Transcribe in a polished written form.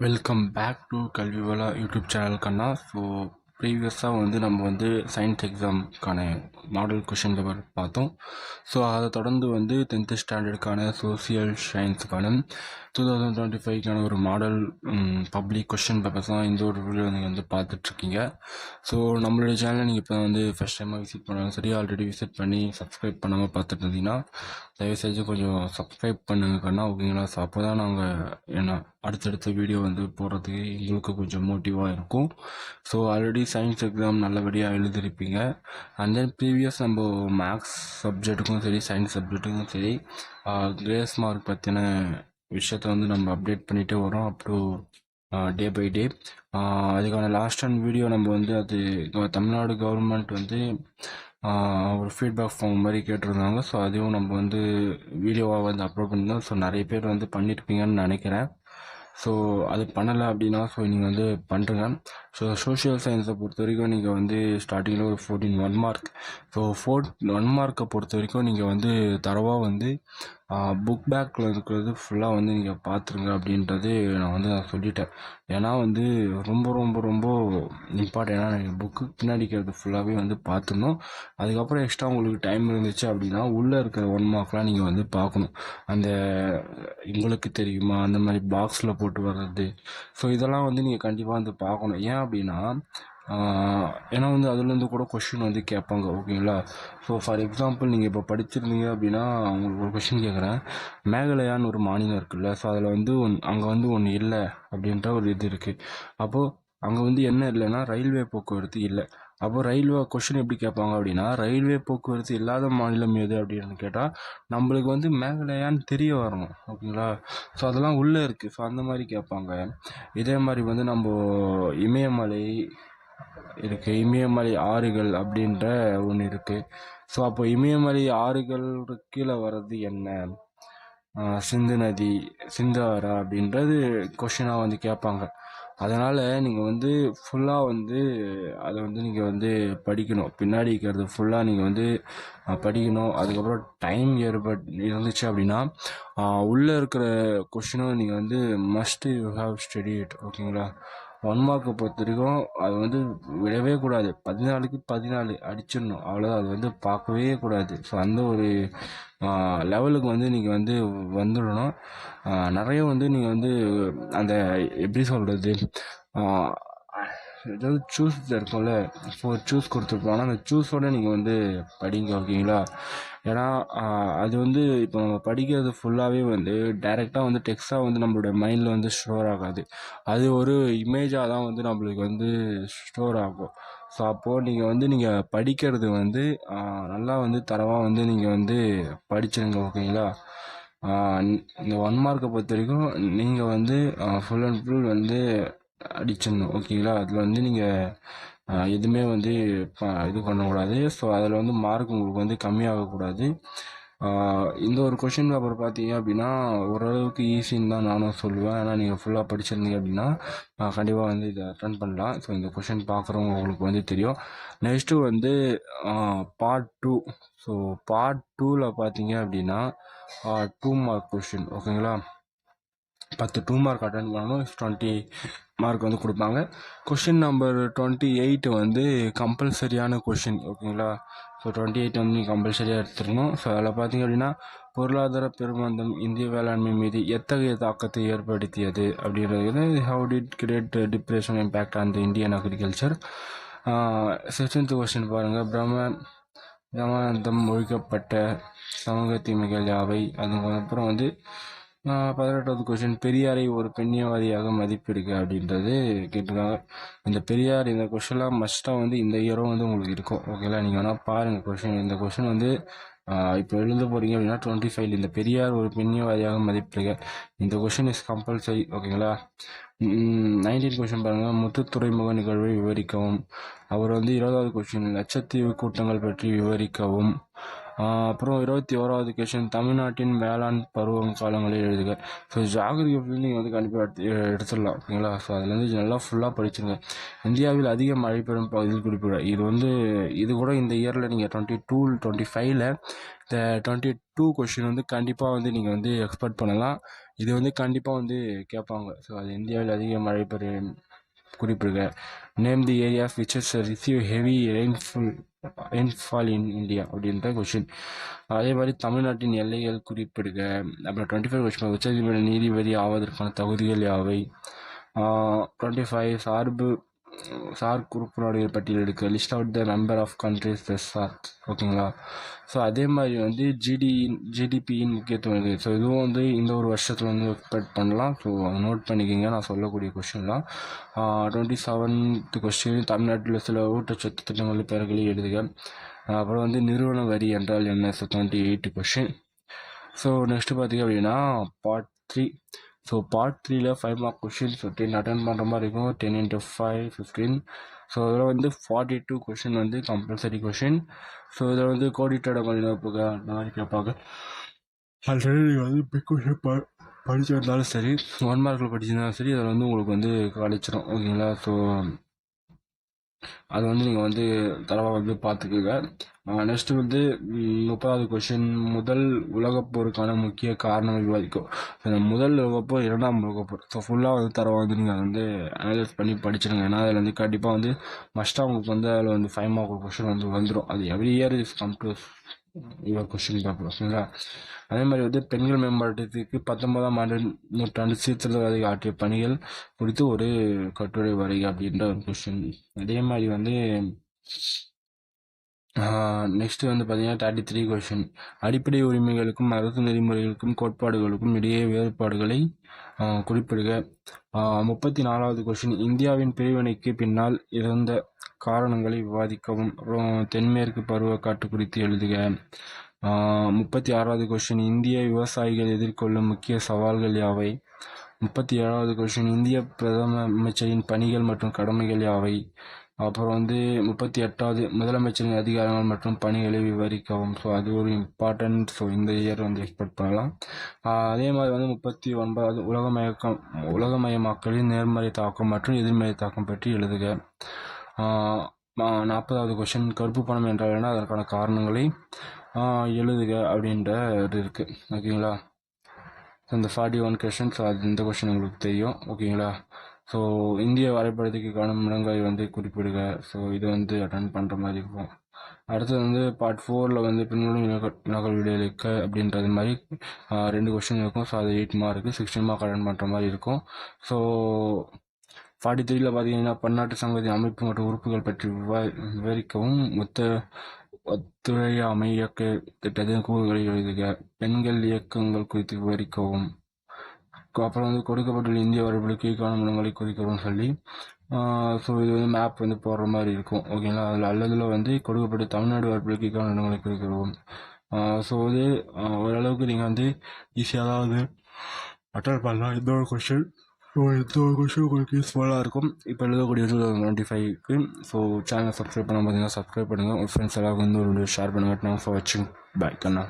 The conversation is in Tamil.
Welcome back to Kalvivala YouTube சேனலுக்கண்ணா. ஸோ ப்ரீவியஸாக நம்ம சயின்ஸ் எக்ஸாமுக்கான மாடல் கொஷின் பேப்பர் பார்த்தோம். ஸோ அதை தொடர்ந்து 10th ஸ்டாண்டர்டுக்கான சோசியல் சயின்ஸுக்கான 2025க்கான ஒரு மாடல் பப்ளிக் கொஷின் பேப்பர்ஸ் தான் இந்த ஒரு வீடியோ நீங்கள் பார்த்துட்ருக்கீங்க. ஸோ நம்மளுடைய சேனலை நீங்கள் இப்போ ஃபஸ்ட் டைமாக விசிட் பண்ணாலும் சரி, ஆல்ரெடி விசிட் பண்ணி சப்ஸ்கிரைப் பண்ணாமல் பார்த்துட்டு இருந்தீங்கன்னா தயவுசெய்து கொஞ்சம் சப்ஸ்கிரைப் பண்ணுங்கண்ணா, ஓகேங்களா? ஸோ அப்போ தான் நாங்கள் அடுத்தடுத்த வீடியோ போடுறதுக்கு எங்களுக்கு கொஞ்சம் மோட்டிவாக இருக்கும். ஸோ ஆல்ரெடி சயின்ஸ் எக்ஸாம் நல்லபடியாக எழுதிருப்பீங்க. அண்ட் தென் ப்ரீவியஸ் நம்ம மேக்ஸ் சப்ஜெக்ட்டுக்கும் சரி, சயின்ஸ் சப்ஜெக்ட்டுக்கும் சரி, கிரேஸ் மார்க் பற்றின விஷயத்த நம்ம அப்டேட் பண்ணிகிட்டே வரோம் up to day by day. அதுக்கான லாஸ்ட் அண்ட் வீடியோ அது தமிழ்நாடு கவர்மெண்ட் ஒரு ஃபீட்பேக் ஃபார்ம் மாதிரி கேட்டிருந்தாங்க. ஸோ அதையும் நம்ம வீடியோவாக அப்லோட் பண்ணியிருந்தோம். ஸோ நிறைய பேர் பண்ணியிருப்பீங்கன்னு நினைக்கிறேன். ஸோ அது பண்ணலை அப்படின்னா நீங்கள் பண்ணுறங்க. ஸோ சோஷியல் சயின்ஸை பொறுத்த வரைக்கும் நீங்கள் ஸ்டார்டிங்கில் ஒரு 14 1 மார்க். ஸோ 1 மார்க்கை பொறுத்த வரைக்கும் நீங்கள் தரவாக புக் பேக்கில் இருக்கிறது ஃபுல்லாக நீங்கள் பார்த்துருங்க அப்படின்றது நான் சொல்லிட்டேன். ஏன்னா ரொம்ப ரொம்ப ரொம்ப இம்பார்ட்டன்டாக நீங்கள் புக்கு பின்னாடி இருக்கிறது ஃபுல்லாகவே பார்த்துடணும். அதுக்கப்புறம் எக்ஸ்ட்ரா உங்களுக்கு டைம் இருந்துச்சு அப்படின்னா உள்ளே இருக்கிற 1 மார்க்லாம் நீங்கள் பார்க்கணும். அந்த உங்களுக்கு தெரியுமா அந்த மாதிரி பாக்ஸில் போட்டு வர்றது. ஸோ இதெல்லாம் நீங்கள் கண்டிப்பாக பார்க்கணும். ஏன் அப்படின்னா ஏன்னா அதுலேருந்து கூட கொஷின் கேட்பாங்க, ஓகேங்களா? ஸோ ஃபார் எக்ஸாம்பிள் நீங்கள் இப்போ படிச்சிருந்தீங்க அப்படின்னா உங்களுக்கு ஒரு கொஷின் கேட்குறேன். மேகாலயான்னு ஒரு மாநிலம் இருக்குல்ல, ஸோ அதில் அங்கே ஒன்று இல்லை அப்படின்ற ஒரு இது இருக்குது. அப்போது அங்கே என்ன இல்லைன்னா ரயில்வே போக்குவரத்து இல்லை. அப்போது ரயில்வே கொஷின் எப்படி கேட்பாங்க அப்படின்னா, ரயில்வே போக்குவரத்து இல்லாத மாநிலம் எது அப்படின்னு கேட்டால் நம்மளுக்கு மேகாலயான்னு தெரிய வரணும், ஓகேங்களா? ஸோ அதெல்லாம் உள்ளே இருக்குது. ஸோ அந்த மாதிரி கேட்பாங்க. இதே மாதிரி நம்ம இமயமலை இருக்குது, இமயமலை ஆறுகள் அப்படின்ற ஒன்று இருக்குது. ஸோ அப்போ இமயமலை ஆறுகள் கீழே வர்றது என்ன? சிந்து நதி, சிந்து ஆறா அப்படின்றது கொஷினாக கேட்பாங்க. அதனால் நீங்கள் ஃபுல்லாக அதை நீங்கள் படிக்கணும். பின்னாடி இருக்கிறது ஃபுல்லாக நீங்கள் படிக்கணும். அதுக்கப்புறம் டைம் இருந்துச்சு அப்படின்னா உள்ளே இருக்கிற கொஷினும் நீங்கள் must you have study it, ஓகேங்களா? 1 மார்க்கை பொறுத்த வரைக்கும் அது விடவே கூடாது. 14க்கு 14 அடிச்சிடணும், அவ்வளோதான். அது பார்க்கவே கூடாது. ஸோ அந்த ஒரு லெவலுக்கு நீங்கள் வந்துடணும். நிறைய நீங்கள் அந்த எப்படி சொல்கிறது, ஏதாவது சூஸ் இருக்கும்ல, 4 சூஸ் கொடுத்துருப்பாங்க. அந்த சூஸோடு நீங்கள் படிங்க, ஓகேங்களா? ஏன்னா அது இப்போ நம்ம படிக்கிறது ஃபுல்லாகவே டைரெக்டாக டெக்ஸ்டாக நம்மளுடைய மைண்டில் ஸ்டோர் ஆகாது. அது ஒரு இமேஜாக தான் நம்மளுக்கு ஸ்டோர் ஆகும். ஸோ அப்போது நீங்கள் படிக்கிறது நல்லா தரவாக நீங்கள் படிச்சிருங்க, ஓகேங்களா? இந்த 1 மார்க்கை பொறுத்த வரைக்கும் நீங்கள் ஃபுல் அண்ட் ஃபுல் அடிச்சிடணும், ஓகேங்களா? அதில் நீங்கள் எதுவுமே இது பண்ணக்கூடாது. ஸோ அதில் மார்க் உங்களுக்கு கம்மியாகக்கூடாது. இந்த ஒரு கொஷின் பேப்பர் பார்த்தீங்க அப்படின்னா ஓரளவுக்கு ஈஸின்னு தான் நானும் சொல்லுவேன். ஏன்னா நீங்கள் ஃபுல்லாக படிச்சிருந்தீங்க அப்படின்னா கண்டிப்பாக இதை அட்டன் பண்ணலாம். ஸோ இந்த கொஷின் பார்க்குறவங்க உங்களுக்கு தெரியும். Next part 2. ஸோ பார்ட் 2ல் பார்த்தீங்க அப்படின்னா 2 மார்க் கொஷின், ஓகேங்களா? 10 2 மார்க் அட்டன் பண்ணணும். 20 மார்க் கொடுப்பாங்க. கொஷின் நம்பர் 28 கம்பல்சரியான கொஷின், ஓகேங்களா? ஸோ 28 நீங்கள் கம்பல்சரியாக எடுத்துருக்கணும். ஸோ அதில் பார்த்தீங்க அப்படின்னா பொருளாதார பெருமந்தம் இந்திய வேளாண்மை மீது எத்தகைய தாக்கத்தை ஏற்படுத்தியது அப்படின்றது how did great depression impact on the Indian agriculture. 16th question பாருங்கள். பிரம்மானந்தம் ஒழிக்கப்பட்ட சமூக தீமைகள் யாவை. அதுக்கப்புறம் 18வது கொஷின் பெரியாரை ஒரு பெண்ணியவாதியாக மதிப்பிடுக அப்படின்றது கேட்டிருக்காங்க. இந்த பெரியார் இந்த கொஷின்லாம் மஸ்ட்டாக இந்த இயரும் உங்களுக்கு இருக்கும், ஓகேங்களா? நீங்கள் வேணால் பாருங்கள் கொஷின். இந்த கொஷின் இப்போ எழுத போகிறீங்க அப்படின்னா 25 இந்த பெரியார் ஒரு பெண்ணியவாதியாக மதிப்பிடுக. இந்த கொஷின் இஸ் கம்பல்சரி, ஓகேங்களா? 19th கொஷின் பாருங்கள். முத்து துறைமுக நிகழ்வை விவரிக்கவும். அவர் 20வது கொஷின் லட்சத்தீவு கூட்டங்கள் பற்றி விவரிக்கவும். அப்புறம் 21வது கொஷின் தமிழ்நாட்டின் வேளாண் பருவம் காலங்களை எழுதுக. ஸோ ஜாகிரபி நீங்கள் கண்டிப்பாக எடுத்துடலாம், ஓகேங்களா? ஸோ அதுலேருந்து நல்லா ஃபுல்லாக படிச்சுங்க. இந்தியாவில் அதிக மழை பெறும் பகுதியில் குறிப்பிட. இது கூட இந்த இயரில் நீங்கள் 22 25ல் இந்த 22 கொஷின் கண்டிப்பாக நீங்கள் எக்ஸ்பெக்ட் பண்ணலாம். இது வந்து கண்டிப்பாக வந்து கேட்பாங்க. ஸோ அது இந்தியாவில் அதிக மழை பெய்யும் குறிப்பிடுக. Name the areas which is receive heavy rainfall in India அப்படின்ற கொஷின். அதே மாதிரி தமிழ்நாட்டின் எல்லைகள் குறிப்பிடுக. அப்புறம் 25 கொஸ்டின் உச்சநீதிமன்ற நீதிபதி ஆவதற்கான தகுதிகள் யாவை. 25 சார் குறுப்பு நாடுகள் பட்டியல் எடுக்க. List out the member of countries the SAARC. ஓகேங்களா. ஸோ அதே மாதிரி வந்து ஜிடிபியின் முக்கியத்துவம் இருக்குது. ஸோ இதுவும் வந்து இந்த ஒரு வருஷத்தில் வந்து எக்ஸ்பெக்ட் பண்ணலாம். ஸோ அதை நோட் பண்ணிக்கோங்க, நான் சொல்லக்கூடிய கொஸ்டின்லாம். 27th கொஸ்டின் தமிழ்நாட்டில் சில ஊட்டச்சத்து திட்டங்கள் பெயர்களை எழுதுக. அப்புறம் வந்து நிறுவன வரி என்றால் என்ன. So 28 question. ஸோ நெக்ஸ்ட்டு பார்த்திங்க அப்படின்னா பார்ட் 3. ஸோ பார்ட் 3ல் 5 மார்க் கொஷின். ஸோ 10 அட்டன் பண்ணுற மாதிரி இருக்கும். 10 × 5 15. ஸோ இதில் வந்து 42 கொஷின் வந்து கம்பல்சரி கொஷின். ஸோ இதில் வந்து கோடிட்டோட மாதிரி அந்த மாதிரி கேட்பாங்க. ஆல்ரெடி நீங்கள் வந்து பிக் கொஷின் படிச்சிருந்தாலும் சரி, 1 மார்க்கில் படிச்சிருந்தாலும் சரி, அதில் வந்து உங்களுக்கு வந்து கிடைச்சிடும். ஓகேங்களா. ஸோ அது வந்து நீங்கள் வந்து தரவாக வந்து பார்த்துக்குங்க. நெக்ஸ்ட்டு வந்து 30வது கொஷின். முதல் உலகப்போருக்கான முக்கிய காரணம் விவாதிக்கும். முதல் உலகப்போர், 2ஆம் உலகப்போர். ஸோ ஃபுல்லாக வந்து தரவாக வந்து நீங்கள் வந்து அனலைஸ் பண்ணி படிச்சிடுங்க. ஏன்னா அதில் வந்து கண்டிப்பாக வந்து மஸ்ட்டாக உங்களுக்கு வந்து அதில் வந்து 5 மார்க் கொஷின் வந்து வந்துடும். அது every year is come to your question paper. ஓகேங்களா. அதே மாதிரி வந்து பெண்கள் மேம்பாட்டத்துக்கு 19ஆம் நூற்றாண்டு சீர்திருத்தவாதிகள் ஆற்றிய பணிகள் குறித்து ஒரு கட்டுரை வரைக அப்படின்ற ஒரு கொஷின். அதே மாதிரி வந்து நெக்ஸ்ட்டு வந்து பார்த்தீங்கன்னா 33 கொஷின். அடிப்படை உரிமைகளுக்கும் அரசு நெறிமுறைகளுக்கும் கோட்பாடுகளுக்கும் இடையே வேறுபாடுகளை குறிப்பிடுக. 34வது கொஷின். இந்தியாவின் பிரிவினைக்கு பின்னால் இருந்த காரணங்களை விவாதிக்கவும். தென்மேற்கு பருவக்காற்று குறித்து எழுதுக. 36வது கொஷின். இந்திய விவசாயிகள் எதிர்கொள்ளும் முக்கிய சவால்கள் யாவை. 37வது கொஷின். இந்திய பிரதம அமைச்சரின் பணிகள் மற்றும் கடமைகள் யாவை. அப்புறம் வந்து 38வது முதலமைச்சரின் அதிகாரங்கள் மற்றும் பணிகளை விவரிக்கவும். ஸோ அது ஒரு இம்பார்ட்டன்ட். ஸோ இந்த இயர் வந்து எக்ஸ்பெக்ட் பண்ணலாம். அதே மாதிரி வந்து 39வது உலகமயமாக்கலின் நேர்மறை தாக்கம் மற்றும் எதிர்மறை தாக்கம் பற்றி எழுதுக. 40வது கொஷின். கருப்பு பணம் என்றால் என்ன, அதற்கான காரணங்களை எழுதுக அப்படின்ற இது இருக்குது. ஓகேங்களா. ஸோ இந்த 41 கொஷின். ஸோ அது இந்த கொஷின் உங்களுக்கு தெரியும். ஓகேங்களா. ஸோ இந்திய வரைபடத்துக்கு காணும் இடங்களை வந்து குறிப்பிடுக. ஸோ இது வந்து அட்டன் பண்ணுற மாதிரி இருக்கும். அடுத்தது வந்து பார்ட் 4ல் வந்து பின்வரும் வினாக்கள் விடையளிக்க அப்படின்றது மாதிரி 2 கொஷின் இருக்கும். ஸோ அது 8 மார்க்கு 16 மார்க் அட்டன் பண்ணுற மாதிரி இருக்கும். ஸோ 43ல் பார்த்தீங்கன்னா பன்னாட்டு சங்கத்தின் அமைப்பு மற்றும் உறுப்புகள் பற்றி விவரிக்கவும். ஒத்துழையாமை இயக்க திட்டத்தின் கூறுகளை எழுதுக. பெண்கள் இயக்கங்கள் குறித்து விவரிக்கவும். அப்புறம் வந்து கொடுக்கப்பட்டுள்ள இந்திய வரைபடத்துக்கு காணும் இடங்களை குறிக்கவும் சொல்லி ஸோ இது வந்து மேப் வந்து போடுற மாதிரி இருக்கும். ஓகேங்களா. அதில் வந்து கொடுக்கப்பட்ட தமிழ்நாடு வரைபடத்துக்கு காணும் இடங்களை குறிக்கவும். ஸோ இது ஓரளவுக்கு நீங்கள் வந்து ஈஸியாக தான் வந்து அட்டன் பண்ணலாம். இந்த ஒரு கொஷின். ஸோ இந்த ஒரு கொஷின் உங்களுக்கு யூஸ்ஃபுல்லாக இருக்கும். இப்போ எழுதக்கூடிய 2025க்கு. ஸோ சேனலை சப்ஸ்கிரைப் பண்ண பார்த்தீங்கன்னா சப்ஸ்கிரைப் பண்ணுங்கள். உங்கள் ஃப்ரெண்ட்ஸ் எல்லாம் வந்து ஒரு ஷேர் பண்ணுங்கள். தேங்க்ஸ் ஃபார் வாட்சிங். பாய் கண்ணா.